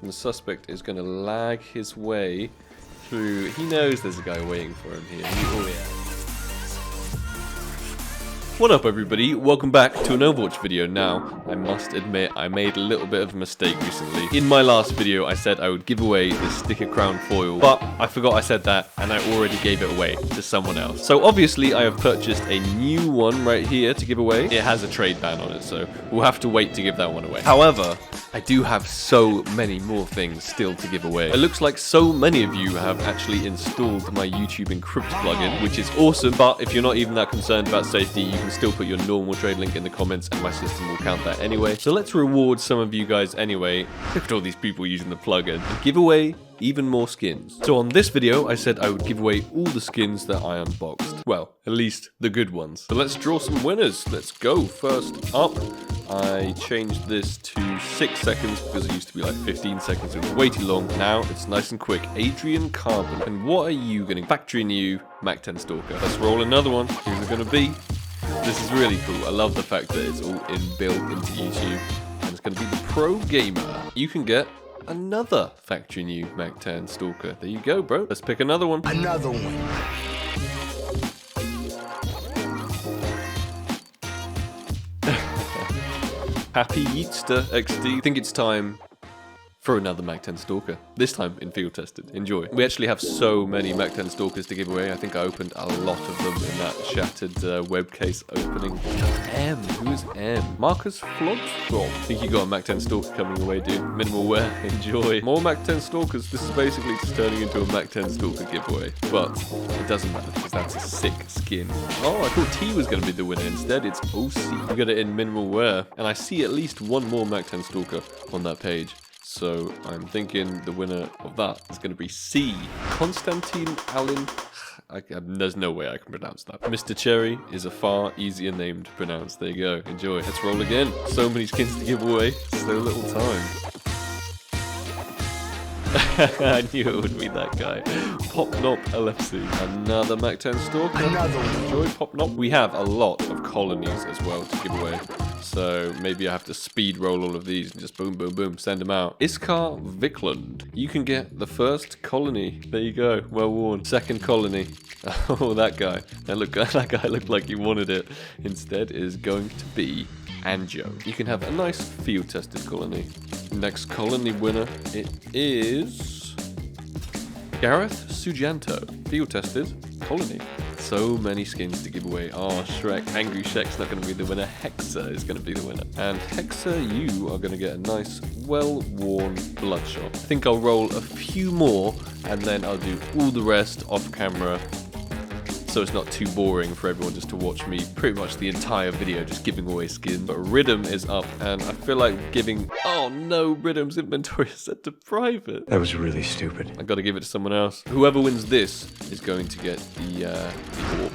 And the suspect is going to lag his way through. He knows there's a guy waiting for him here. Oh yeah. What up everybody, welcome back to an Overwatch video. Now, I must admit, I made a little bit of a mistake recently. In my last video, I said I would give away the sticker crown foil, but I forgot I said that, and I already gave it away to someone else. So obviously, I have purchased a new one right here to give away. It has a trade ban on it, so we'll have to wait to give that one away. However, I do have so many more things still to give away. It looks like so many of you have actually installed my YouTube Encrypt plugin, which is awesome, but if you're not even that concerned about safety, you can still put your normal trade link in the comments and my system will count that anyway. So let's reward some of you guys anyway. Look at all these people using the plugin and give away even more skins. So on this video, I said I would give away all the skins that I unboxed. Well, at least the good ones. So let's draw some winners. Let's go. First up, I changed this to 6 seconds because it used to be like 15 seconds. It was way too long. Now it's nice and quick. Adrian Carbon. And what are you getting? Factory new Mac 10 Stalker. Let's roll another one. Who's it going to be? This is really cool. I love the fact that it's all inbuilt into YouTube. And it's going to be the Pro Gamer. You can get another factory new Mac 10 Stalker. There you go, bro. Let's pick another one. Another one. Happy Easter XD. I think it's time for another Mac 10 Stalker. This time in field tested. Enjoy. We actually have so many Mac 10 Stalkers to give away. I think I opened a lot of them in that shattered web case opening. M. Who is M? Marcus Flodstrop. I think you got a Mac 10 Stalker coming away, dude. Minimal wear. Enjoy. More Mac 10 Stalkers. This is basically just turning into a Mac 10 Stalker giveaway. But it doesn't matter because that's a sick skin. Oh, I thought T was going to be the winner. Instead, it's OC. You got it in minimal wear. And I see at least one more Mac 10 Stalker on that page. So I'm thinking the winner of that is going to be C. Konstantin Alin. There's no way I can pronounce that. Mr. Cherry is a far easier name to pronounce. There you go. Enjoy. Let's roll again. So many skins to give away. So little time. I knew it would be that guy. Popnop LFC. Another Mac 10 Stalker. Another one. Enjoy Popnop. We have a lot of colonies as well to give away. So maybe I have to speed roll all of these and just boom, boom, boom, send them out. Iskar Vikland. You can get the first colony. There you go. Well worn. Second colony. Oh, that guy. That guy looked like he wanted it. Instead is going to be Anjo. You can have a nice field tested colony. Next colony winner, it is Gareth Sujanto. Field tested colony. So many skins to give away. Oh, Shrek. Angry Shrek's not going to be the winner. Hexa is going to be the winner. And Hexa, you are going to get a nice, well-worn Bloodshot. I think I'll roll a few more, and then I'll do all the rest off camera, so it's not too boring for everyone just to watch me pretty much the entire video just giving away skins. But Rhythm is up, and I feel like giving... Oh no, Rhythm's inventory is set to private. That was really stupid. I gotta give it to someone else. Whoever wins this is going to get the orb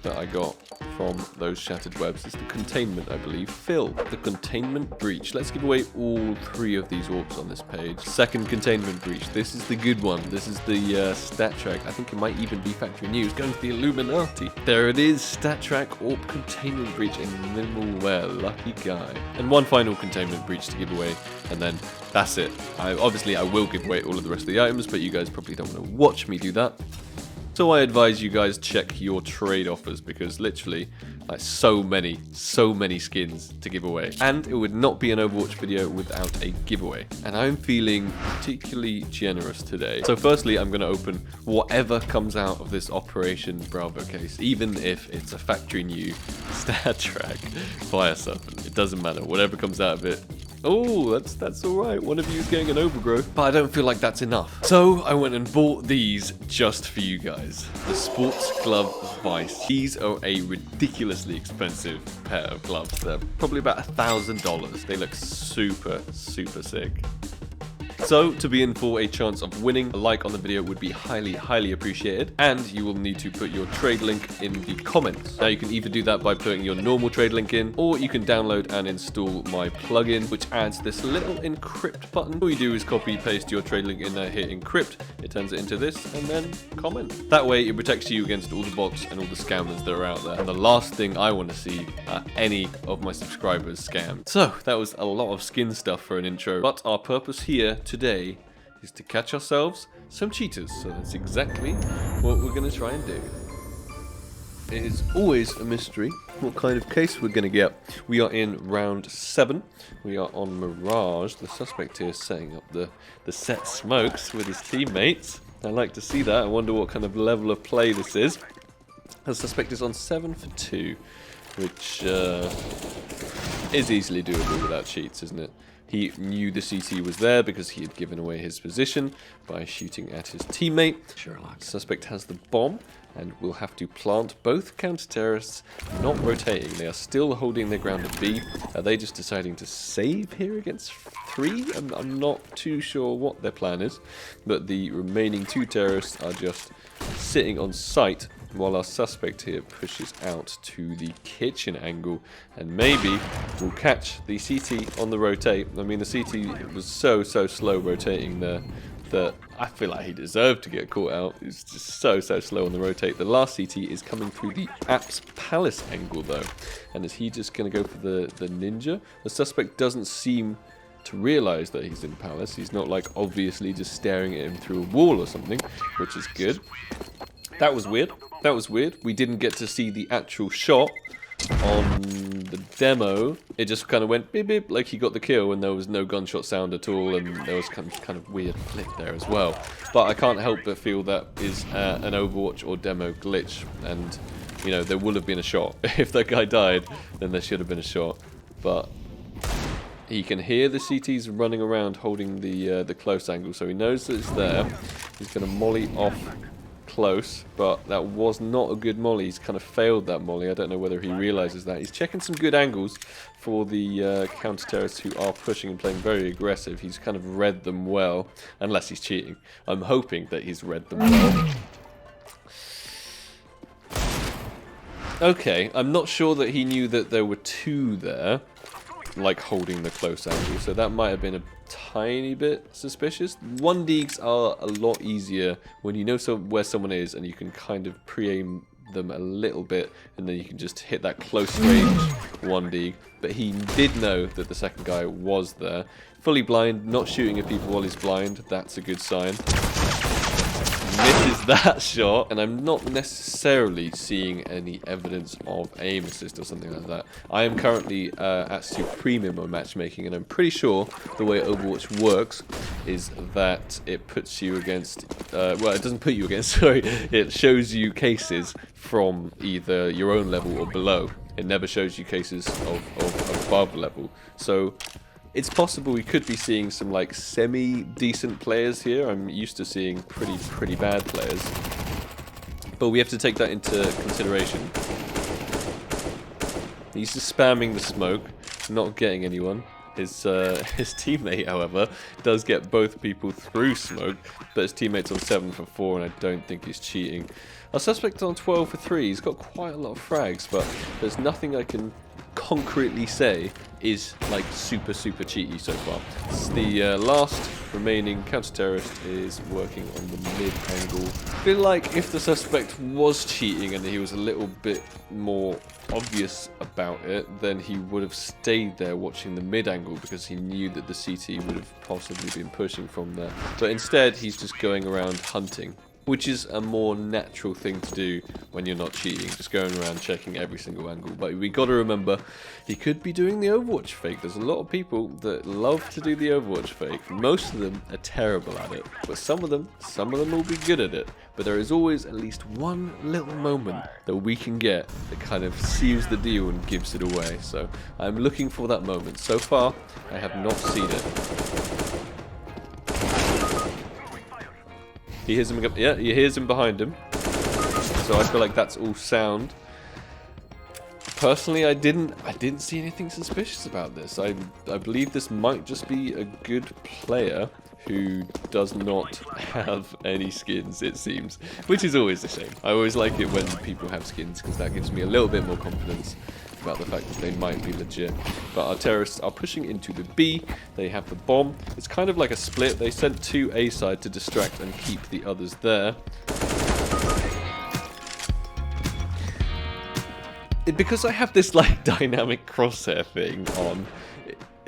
that I got from those shattered webs. It's the containment, I believe. Phil, the containment breach. Let's give away all 3 of these orbs on this page. Second containment breach. This is the good one. This is the stat track. I think it might even be factory news. Going to the Illuminati. There it is. Stat track orb containment breach in minimal wear. Lucky guy. And one final containment breach to give away. And then that's it. Obviously, I will give away all of the rest of the items, but you guys probably don't want to watch me do that. So I advise you guys check your trade offers because literally like so many skins to give away. And it would not be an Overwatch video without a giveaway. And I'm feeling particularly generous today. So firstly, I'm going to open whatever comes out of this Operation Bravo case, even if it's a factory new Star Trek Fire Serpent. It doesn't matter, whatever comes out of it. Oh, that's alright. One of you is getting an overgrowth. But I don't feel like that's enough. So I went and bought these just for you guys. The Sports Glove Vice. These are a ridiculously expensive pair of gloves. They're probably about $1,000. They look super sick. So, to be in for a chance of winning, a like on the video would be highly appreciated, and you will need to put your trade link in the comments. Now, you can either do that by putting your normal trade link in, or you can download and install my plugin, which adds this little encrypt button. All you do is copy, paste your trade link in there, hit encrypt, it turns it into this, and then comment. That way, it protects you against all the bots and all the scammers that are out there. And the last thing I want to see are any of my subscribers scammed. So, that was a lot of skin stuff for an intro, but our purpose here today is to catch ourselves some cheaters. So that's exactly what we're going to try and do. It is always a mystery what kind of case we're going to get. We are in round 7. We are on Mirage. The suspect here is setting up the set smokes with his teammates. I like to see that. I wonder what kind of level of play this is. The suspect is on 7 for 2, which is easily doable without cheats, isn't it? He knew the CT was there because he had given away his position by shooting at his teammate. Sherlock. The suspect has the bomb and will have to plant both counter-terrorists, not rotating. They are still holding their ground at B. Are they just deciding to save here against 3? I'm not too sure what their plan is, but the remaining 2 terrorists are just sitting on site while our suspect here pushes out to the kitchen angle and maybe will catch the CT on the rotate. I mean, the CT was so slow rotating there that I feel like he deserved to get caught out. He's just so slow on the rotate. The last CT is coming through the Apps Palace angle though, and is he just going to go for the ninja? The suspect doesn't seem to realize that he's in Palace. He's not like obviously just staring at him through a wall or something, which is good. That was weird. That was weird. We didn't get to see the actual shot on the demo. It just kind of went beep beep like he got the kill and there was no gunshot sound at all, and there was kind of weird flick there as well. But I can't help but feel that is an Overwatch or demo glitch, and you know, there will have been a shot. If that guy died, then there should have been a shot. But he can hear the CTs running around holding the close angle, so he knows that it's there. He's going to molly off close, but that was not a good molly. He's kind of failed that molly. I don't know whether he realizes that. He's checking some good angles for the counter-terrorists who are pushing and playing very aggressive. He's kind of read them well, unless he's cheating. I'm hoping that he's read them well. Okay, I'm not sure that he knew that there were 2 there, like holding the close angle, so that might have been a tiny bit suspicious. 1Ds are a lot easier when you know where someone is and you can kind of pre-aim them a little bit, and then you can just hit that close range 1D. But he did know that the second guy was there. Fully blind, not shooting at people while he's blind, that's a good sign. Misses that shot, and I'm not necessarily seeing any evidence of aim assist or something like that. I am currently at Supreme in my matchmaking, and I'm pretty sure the way Overwatch works is that it puts you against, well, it doesn't put you against, sorry, it shows you cases from either your own level or below. It never shows you cases of above level. So it's possible we could be seeing some like semi-decent players here. I'm used to seeing pretty bad players, but we have to take that into consideration. He's just spamming the smoke, not getting anyone. His teammate, however, does get both people through smoke, but his teammate's on 7 for 4, and I don't think he's cheating. Our suspect's on 12 for 3. He's got quite a lot of frags, but there's nothing I can concretely say is like super cheaty so far. The last remaining counter-terrorist is working on the mid angle. I feel like if the suspect was cheating and he was a little bit more obvious about it, then he would have stayed there watching the mid angle because he knew that the CT would have possibly been pushing from there. But instead he's just going around hunting, which is a more natural thing to do when you're not cheating, just going around checking every single angle. But we got to remember, he could be doing the Overwatch fake. There's a lot of people that love to do the Overwatch fake. Most of them are terrible at it, but some of them will be good at it. But there is always at least one little moment that we can get that kind of seals the deal and gives it away. So I'm looking for that moment. So far, I have not seen it. He hears him. Yeah, he hears him behind him. So I feel like that's all sound. Personally, I didn't see anything suspicious about this. I believe this might just be a good player who does not have any skins, it seems, which is always a shame. I always like it when people have skins because that gives me a little bit more confidence about the fact that they might be legit. But our terrorists are pushing into the B. They have the bomb. It's kind of like a split. They sent to A side to distract and keep the others there. Because I have this like dynamic crosshair thing on,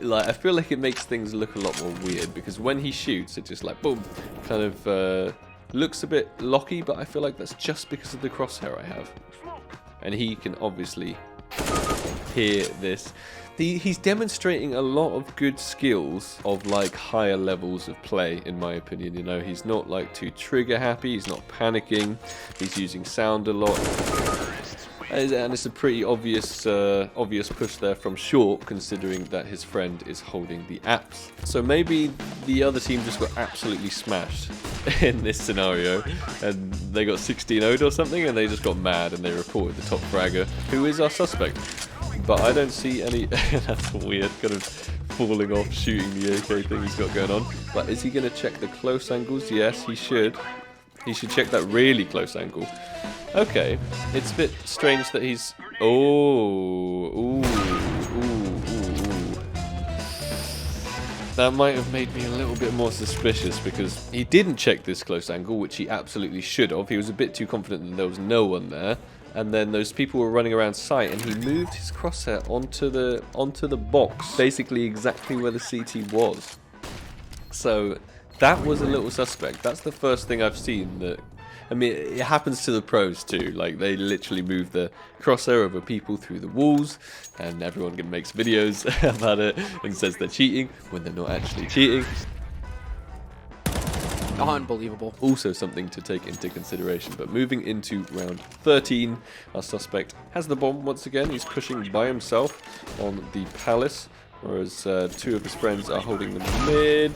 like, I feel like it makes things look a lot more weird, because when he shoots, it just like, boom, kind of looks a bit locky, but I feel like that's just because of the crosshair I have. And he can obviously hear this. He's demonstrating a lot of good skills of like higher levels of play, in my opinion. You know, he's not like too trigger happy, he's not panicking, he's using sound a lot. And it's a pretty obvious push there from short, considering that his friend is holding the apps. So maybe the other team just got absolutely smashed in this scenario, and they got 16-0'd or something, and they just got mad and they reported the top fragger, who is our suspect. But I don't see any... That's weird, kind of falling off, shooting the AK thing he's got going on. But is he going to check the close angles? Yes, he should. He should check that really close angle. Okay, it's a bit strange that he's... Oh, ooh. That might have made me a little bit more suspicious, because he didn't check this close angle, which he absolutely should have. He was a bit too confident that there was no one there. And then those people were running around sight, and he moved his crosshair onto the box, basically exactly where the CT was. So that was a little suspect. That's the first thing I've seen that... I mean, it happens to the pros too. Like, they literally move the crosshair over people through the walls, and everyone makes videos about it and says they're cheating when they're not actually cheating. Unbelievable. Also something to take into consideration. But moving into round 13, our suspect has the bomb once again. He's pushing by himself on the palace, whereas two of his friends are holding the mid.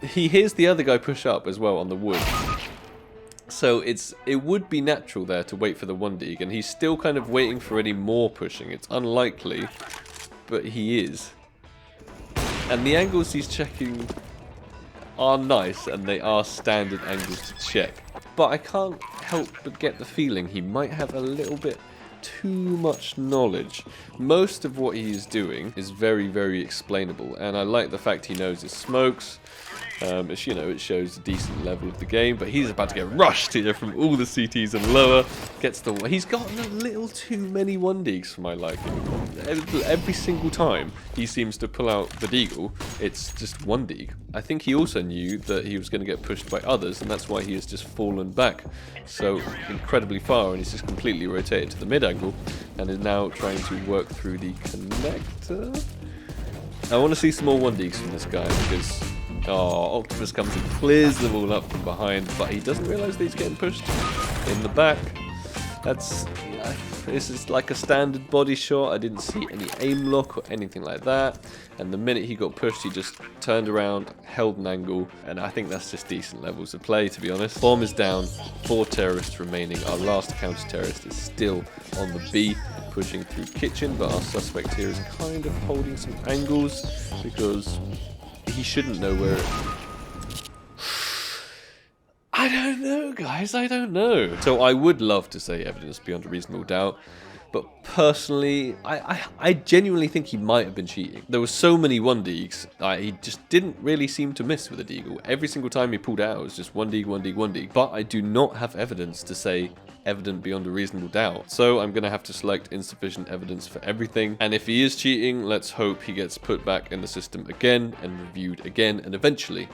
He hears the other guy push up as well on the wood. So it would be natural there to wait for the 1-dig, and he's still kind of waiting for any more pushing. It's unlikely, but he is. And the angles he's checking are nice, and they are standard angles to check. But I can't help but get the feeling he might have a little bit too much knowledge. Most of what he's doing is very, very explainable, and I like the fact he knows his smokes. You know, it shows a decent level of the game, but he's about to get rushed here from all the CTs and lower. He's gotten a little too many 1-digs for my liking. Every single time he seems to pull out the deagle, it's just 1-dig. I think he also knew that he was going to get pushed by others, and that's why he has just fallen back so incredibly far, and he's just completely rotated to the mid angle, and is now trying to work through the connector. I want to see some more 1-digs from this guy, because... Oh, Octopus comes and clears them all up from behind, but he doesn't realise that he's getting pushed in the back. This is like a standard body shot. I didn't see any aim lock or anything like that. And the minute he got pushed, he just turned around, held an angle, and I think that's just decent levels of play, to be honest. Bomb is down, 4 terrorists remaining. Our last counter-terrorist is still on the B, pushing through kitchen, but our suspect here is kind of holding some angles, because... he shouldn't know where... I don't know, guys, I don't know. So I would love to say evidence beyond a reasonable doubt, but personally, I genuinely think he might have been cheating. There were so many 1-digs, he just didn't really seem to miss with a deagle. Every single time he pulled out, it was just 1-dig, 1-dig, 1-dig. But I do not have evidence to say evident beyond a reasonable doubt. So I'm going to have to select insufficient evidence for everything. And if he is cheating, let's hope he gets put back in the system again and reviewed again. And eventually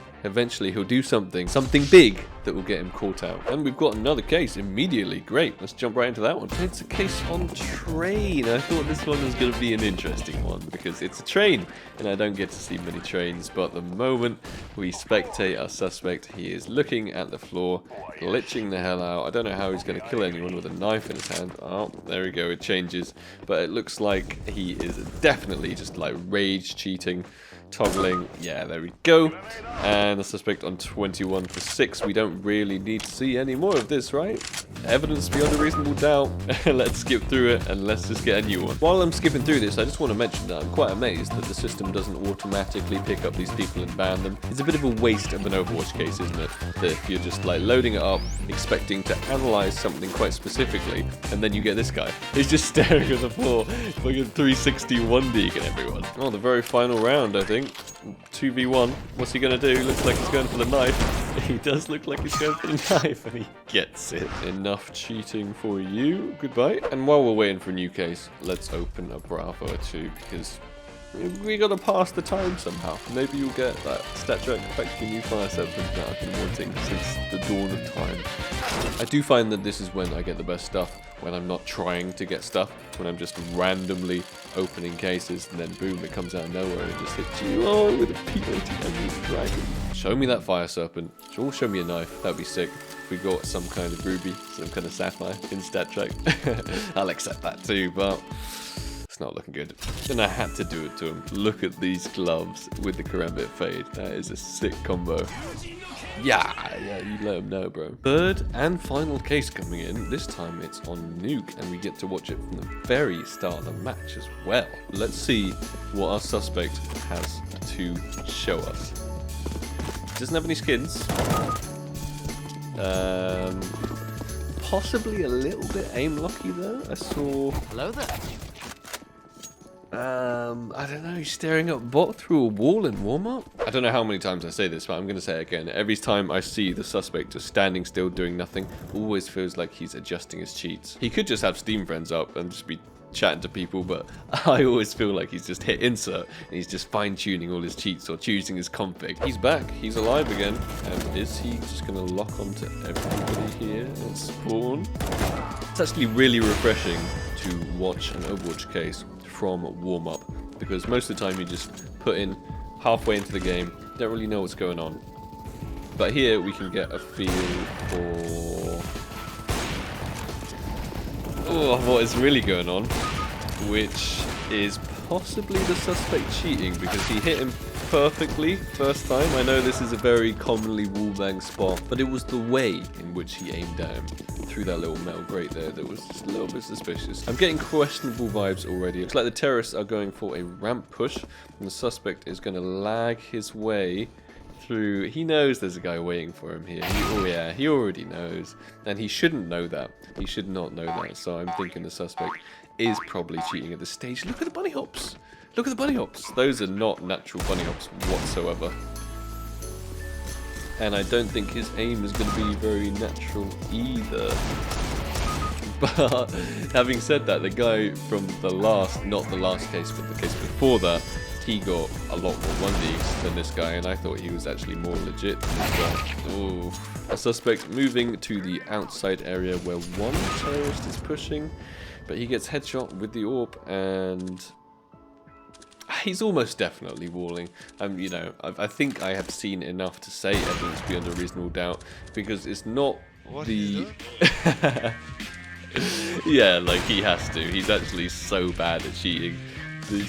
he'll do something big that will get him caught out. And we've got another case immediately. Great, let's jump right into that one. It's a case on train. I thought this one was going to be an interesting one because it's a train and I don't get to see many trains. But the moment we spectate our suspect, he is looking at the floor, glitching the hell out. I don't know how he's going to kill anyone with a knife in his hand. Oh, there we go, it changes. But it looks like he is definitely just like rage cheating, toggling. Yeah, there we go. And the suspect on 21 for 6. We don't really need to see any more of this, right? Evidence beyond a reasonable doubt. Let's skip through it and let's just get a new one. While I'm skipping through this, I just want to mention that I'm quite amazed that the system doesn't automatically pick up these people and ban them. It's a bit of a waste of an Overwatch case, isn't it? That if you're just like loading it up, expecting to analyze something quite specifically, and then you get this guy. He's just staring at the floor, like a 360 1-dig and everyone. Oh, the very final round, I think. 2v1. What's he going to do? Looks like he's going for the knife. He does look like he's going for the knife, and he gets it. Enough cheating for you. Goodbye. And while we're waiting for a new case, let's open a Bravo or two, because we gotta pass the time somehow. Maybe you'll get that StatTrak effectively new fire serpent that I've been wanting since the dawn of time. I do find that this is when I get the best stuff, when I'm not trying to get stuff, when I'm just randomly opening cases, and then boom, it comes out of nowhere and just hits you with a P90 Emerald Dragon. Show me that fire serpent. Or show me a knife. That'd be sick. If we got some kind of ruby, some kind of sapphire in StatTrak, I'll accept that too, but it's not looking good. And I had to do it to him. Look at these gloves with the Karambit Fade. That is a sick combo. Yeah, you let him know, bro. Third and final case coming in. This time it's on Nuke, and we get to watch it from the very start of the match as well. Let's see what our suspect has to show us. Doesn't have any skins. Possibly a little bit aim lucky though. I saw. Hello there. I don't know, he's staring at bot through a wall in warm-up? I don't know how many times I say this, but I'm going to say it again. Every time I see the suspect just standing still doing nothing, always feels like he's adjusting his cheats. He could just have Steam friends up and just be chatting to people, but I always feel like he's just hit insert and he's just fine-tuning all his cheats or choosing his config. He's back, he's alive again, and is he just going to lock onto everybody here and spawn? It's actually really refreshing to watch an Overwatch case from warm-up, because most of the time you just put in halfway into the game, don't really know what's going on. But here we can get a feel for what is really going on, which is possibly the suspect cheating, because he hit him perfectly first time. I know this is a very commonly wallbang spot, but it was the way in which he aimed at him through that little metal grate there that was just a little bit suspicious. I'm getting questionable vibes already. Looks like the terrorists are going for a ramp push, and the suspect is going to lag his way through. He knows there's a guy waiting for him here. He already knows, and he shouldn't know that. He should not know that, so I'm thinking the suspect is probably cheating at this stage. Look at the bunny hops. Look at the bunny hops. Those are not natural bunny hops whatsoever. And I don't think his aim is going to be very natural either. But having said that, the guy from the last, not the last case, but the case before that, he got a lot more 1Ds than this guy, and I thought he was actually more legit than this guy. Ooh. A suspect moving to the outside area where one terrorist is pushing, but he gets headshot with the AWP, and he's almost definitely walling. You know, I think I have seen enough to say evidence beyond a reasonable doubt, because it's not the... Yeah, like he has to. He's actually so bad at cheating. He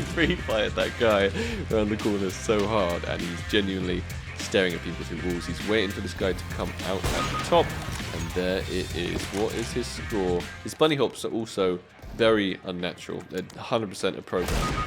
free-fired that guy around the corner so hard, and he's genuinely staring at people through walls. He's waiting for this guy to come out at the top, and there it is. What is his score? His bunny hops are also very unnatural. They're 100% a program.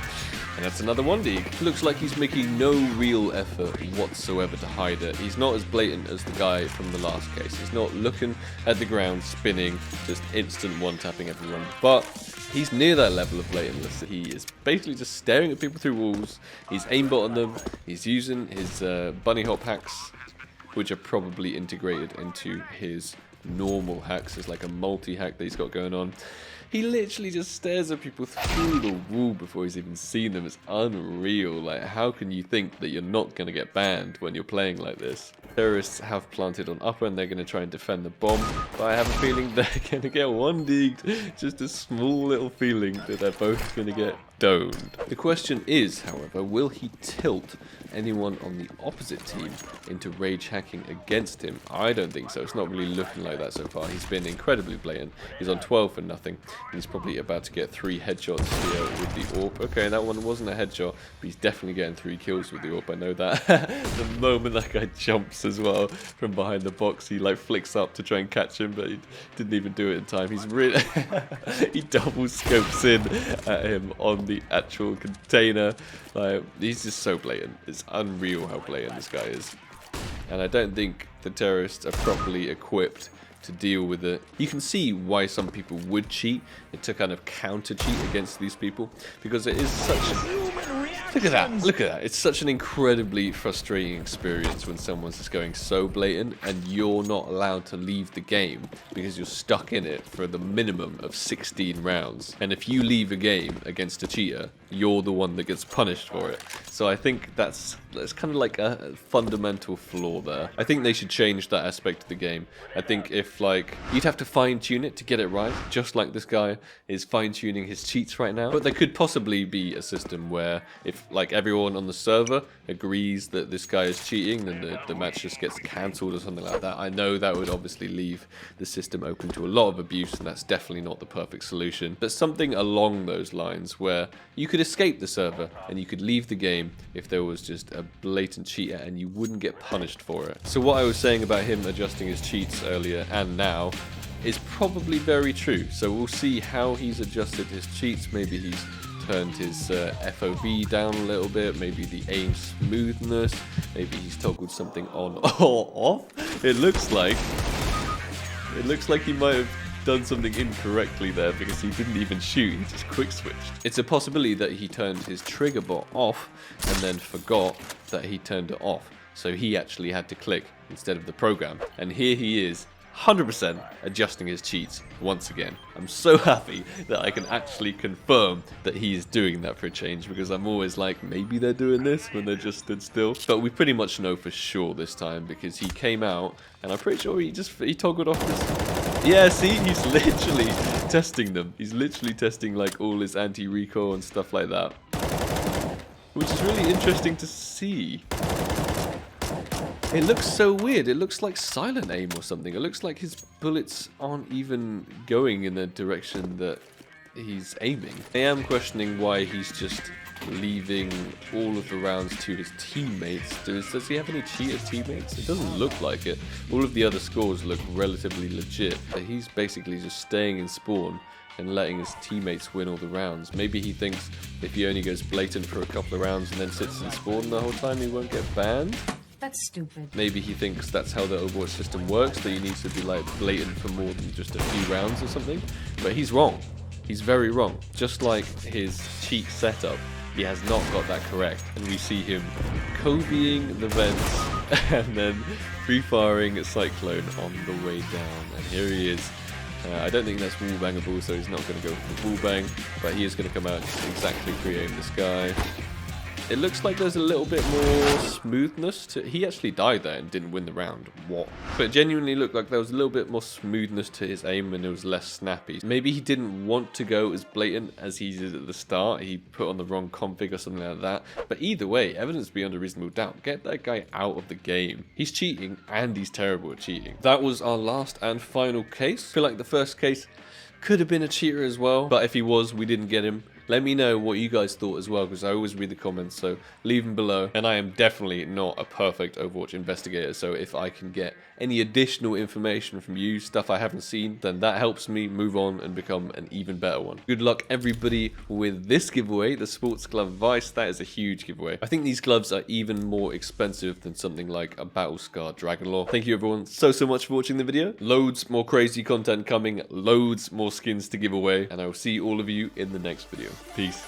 And that's another 1D. Looks like he's making no real effort whatsoever to hide it. He's not as blatant as the guy from the last case. He's not looking at the ground, spinning, just instant one-tapping everyone. But he's near that level of blatantness. He is basically just staring at people through walls. He's aimbot on them. He's using his bunny hop hacks, which are probably integrated into his normal hacks. It's like a multi-hack that he's got going on. He literally just stares at people through the wall before he's even seen them. It's unreal. Like, how can you think that you're not going to get banned when you're playing like this? Terrorists have planted on upper, and they're going to try and defend the bomb, but I have a feeling they're going to get 1D'd. Just a small little feeling that they're both going to get domed. The question is, however, will he tilt anyone on the opposite team into rage hacking against him? I don't think so. It's not really looking like that so far. He's been incredibly blatant. He's on 12 for nothing. He's probably about to get 3 headshots here with the AWP. Okay, that one wasn't a headshot, but he's definitely getting 3 kills with the AWP. I know that. The moment that guy jumps as well from behind the box, he like flicks up to try and catch him, but he didn't even do it in time. He's really he double scopes in at him on the actual container. Like, he's just so blatant. It's unreal how blatant this guy is, and I don't think the terrorists are properly equipped to deal with it. You can see why some people would cheat, to kind of counter cheat against these people, because it is such a Look at that, look at that. It's such an incredibly frustrating experience when someone's just going so blatant and you're not allowed to leave the game because you're stuck in it for the minimum of 16 rounds. And if you leave a game against a cheater, you're the one that gets punished for it. So I think that's kind of like a fundamental flaw there. I think they should change that aspect of the game. I think if like, you'd have to fine tune it to get it right, just like this guy is fine tuning his cheats right now. But there could possibly be a system where if like everyone on the server agrees that this guy is cheating, then the match just gets cancelled or something like that. I know that would obviously leave the system open to a lot of abuse, and that's definitely not the perfect solution. But something along those lines where you could escape the server and you could leave the game if there was just a blatant cheater and you wouldn't get punished for it. So what I was saying about him adjusting his cheats earlier and now is probably very true. So we'll see how he's adjusted his cheats. Maybe he's turned his FOV down a little bit, maybe the aim smoothness, maybe he's toggled something on or off. It looks like he might have done something incorrectly there because he didn't even shoot, he just quick switched. It's a possibility that he turned his trigger bot off and then forgot that he turned it off, so he actually had to click instead of the program. And here he is 100% adjusting his cheats once again. I'm so happy that I can actually confirm that he is doing that for a change, because I'm always like, maybe they're doing this when they just stood still. But we pretty much know for sure this time, because he came out and I'm pretty sure he toggled off this. Yeah, see, he's literally testing them. He's literally testing like all his anti-recoil and stuff like that, which is really interesting to see. It looks so weird. It looks like silent aim or something. It looks like his bullets aren't even going in the direction that he's aiming. I am questioning why he's just leaving all of the rounds to his teammates. Does he have any cheater teammates? It doesn't look like it. All of the other scores look relatively legit. But he's basically just staying in spawn and letting his teammates win all the rounds. Maybe he thinks if he only goes blatant for a couple of rounds and then sits in spawn the whole time, he won't get banned. That's stupid. Maybe he thinks that's how the Overwatch system works, that he needs to be like blatant for more than just a few rounds or something. But he's wrong. He's very wrong. Just like his cheat setup, he has not got that correct. And we see him Kobeing the vents and then free-firing a Cyclone on the way down. And here he is. I don't think that's wallbangable, so he's not going to go for the wallbang. But he is going to come out and just exactly pre-aim this guy. It looks like there's a little bit more smoothness to... He actually died there and didn't win the round. What? But it genuinely looked like there was a little bit more smoothness to his aim and it was less snappy. Maybe he didn't want to go as blatant as he did at the start. He put on the wrong config or something like that. But either way, evidence beyond a reasonable doubt. Get that guy out of the game. He's cheating and he's terrible at cheating. That was our last and final case. I feel like the first case could have been a cheater as well. But if he was, we didn't get him. Let me know what you guys thought as well, because I always read the comments, so leave them below. And I am definitely not a perfect Overwatch investigator, so if I can get any additional information from you, stuff I haven't seen, then that helps me move on and become an even better one. Good luck everybody with this giveaway, the Sports Glove Vice. That is a huge giveaway. I think these gloves are even more expensive than something like a Battlescar Dragonlaw. Thank you everyone so much for watching the video. Loads more crazy content coming, loads more skins to give away, and I will see all of you in the next video. Peace.